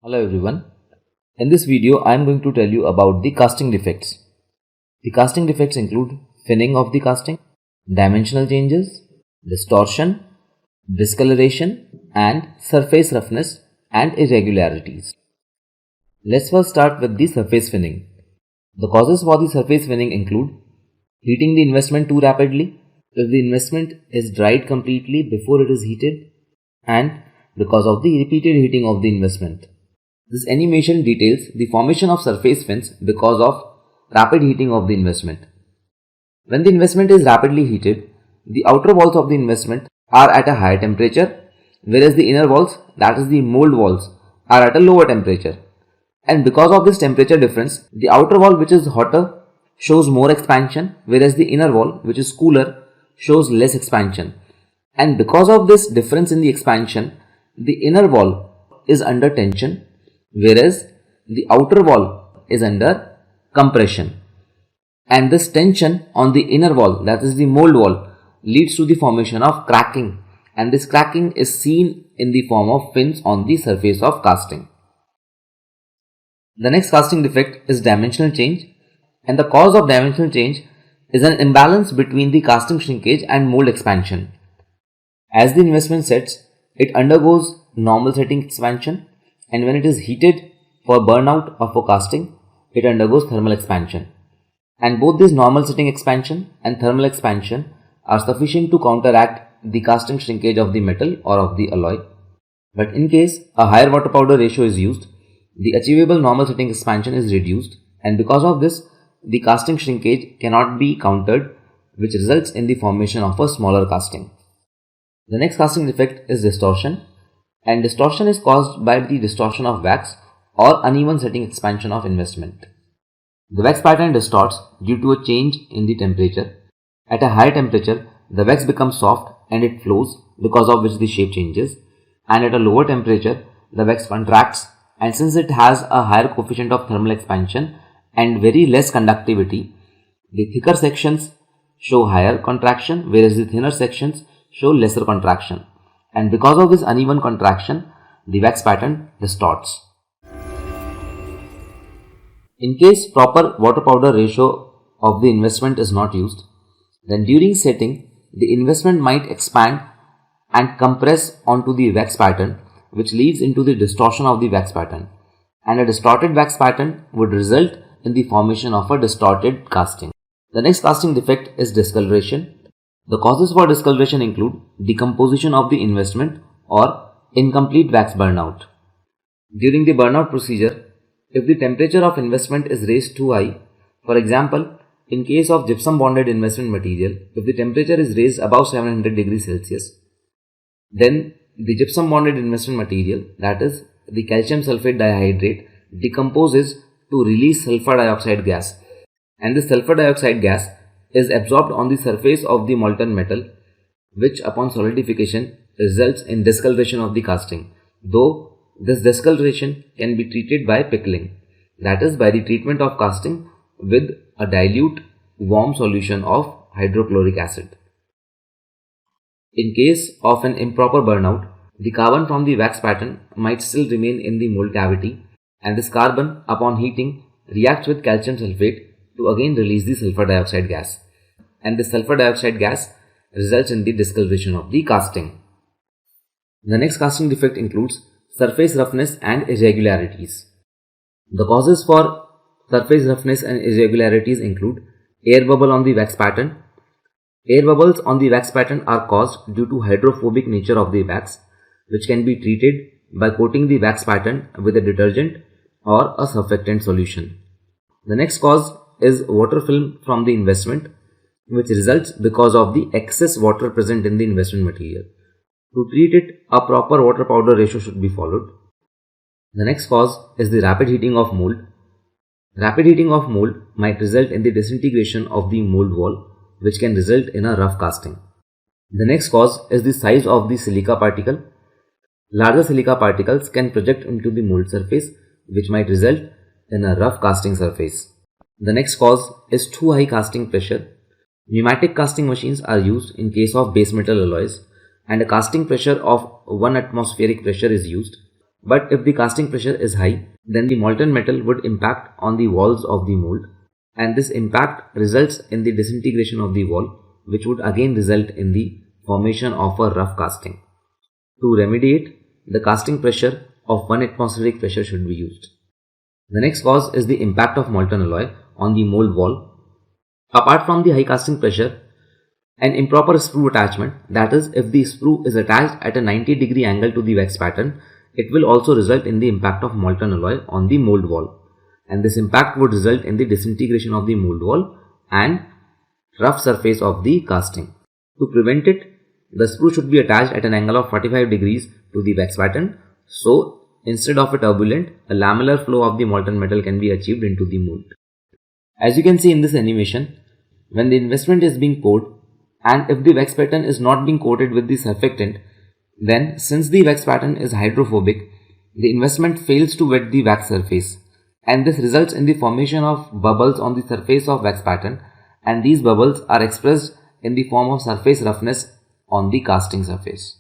Hello everyone. In this video I am going to tell you about the casting defects. The casting defects include thinning of the casting, dimensional changes, distortion, discoloration and surface roughness and irregularities. Let's first start with the surface thinning. The causes for the surface thinning include heating the investment too rapidly, if the investment is dried completely before it is heated, and because of the repeated heating of the investment. This animation details the formation of surface fins because of rapid heating of the investment. When the investment is rapidly heated, the outer walls of the investment are at a higher temperature, whereas the inner walls, that is the mold walls, are at a lower temperature. And because of this temperature difference, the outer wall which is hotter shows more expansion, whereas the inner wall which is cooler shows less expansion. And because of this difference in the expansion, the inner wall is under tension, whereas the outer wall is under compression. And this tension on the inner wall, that is the mold wall, leads to the formation of cracking, and this cracking is seen in the form of fins on the surface of casting. The next casting defect is dimensional change, and the cause of dimensional change is an imbalance between the casting shrinkage and mold expansion. As the investment sets, it undergoes normal setting expansion, and when it is heated for burnout or for casting, it undergoes thermal expansion. And both this normal setting expansion and thermal expansion are sufficient to counteract the casting shrinkage of the metal or of the alloy. But in case a higher water powder ratio is used, the achievable normal setting expansion is reduced, and because of this, the casting shrinkage cannot be countered, which results in the formation of a smaller casting. The next casting defect is distortion, and distortion is caused by the distortion of wax or uneven setting expansion of investment. The wax pattern distorts due to a change in the temperature. At a higher temperature, the wax becomes soft and it flows, because of which the shape changes, and at a lower temperature, the wax contracts, and since it has a higher coefficient of thermal expansion and very less conductivity, the thicker sections show higher contraction, whereas the thinner sections show lesser contraction. And because of this uneven contraction, the wax pattern distorts. In case proper water powder ratio of the investment is not used, then during setting, the investment might expand and compress onto the wax pattern, which leads into the distortion of the wax pattern. And a distorted wax pattern would result in the formation of a distorted casting. The next casting defect is discoloration. The causes for discoloration include decomposition of the investment or incomplete wax burnout. During the burnout procedure, if the temperature of investment is raised too high, for example, in case of gypsum bonded investment material, if the temperature is raised above 700 degrees Celsius, then the gypsum bonded investment material, that is the calcium sulfate dihydrate, decomposes to release sulfur dioxide gas, and this sulfur dioxide gas is absorbed on the surface of the molten metal, which upon solidification results in discoloration of the casting, though this discoloration can be treated by pickling, that is by the treatment of casting with a dilute warm solution of hydrochloric acid. In case of an improper burnout, the carbon from the wax pattern might still remain in the mold cavity, and this carbon upon heating reacts with calcium sulfate to again release the sulfur dioxide gas, and the sulfur dioxide gas results in the discoloration of the casting. The next casting defect includes surface roughness and irregularities. The causes for surface roughness and irregularities include air bubble on the wax pattern. Air bubbles on the wax pattern are caused due to hydrophobic nature of the wax, which can be treated by coating the wax pattern with a detergent or a surfactant solution. The next cause is water film from the investment, which results because of the excess water present in the investment material. To treat it, a proper water powder ratio should be followed. The next cause is the rapid heating of mold. Rapid heating of mold might result in the disintegration of the mold wall, which can result in a rough casting. The next cause is the size of the silica particle. Larger silica particles can project into the mold surface, which might result in a rough casting surface. The next cause is too high casting pressure. Pneumatic casting machines are used in case of base metal alloys, and a casting pressure of 1 atmospheric pressure is used. But if the casting pressure is high, then the molten metal would impact on the walls of the mold, and this impact results in the disintegration of the wall, which would again result in the formation of a rough casting. To remediate, the casting pressure of 1 atmospheric pressure should be used. The next cause is the impact of molten alloy on the mold wall. Apart from the high casting pressure, an improper sprue attachment, that is, if the sprue is attached at a 90-degree angle to the wax pattern, it will also result in the impact of molten alloy on the mold wall, and this impact would result in the disintegration of the mold wall and rough surface of the casting. To prevent it, the sprue should be attached at an angle of 45 degrees to the wax pattern, so instead of a turbulent, a lamellar flow of the molten metal can be achieved into the mold. As you can see in this animation, when the investment is being poured, and if the wax pattern is not being coated with the surfactant, then since the wax pattern is hydrophobic, the investment fails to wet the wax surface, and this results in the formation of bubbles on the surface of wax pattern, and these bubbles are expressed in the form of surface roughness on the casting surface.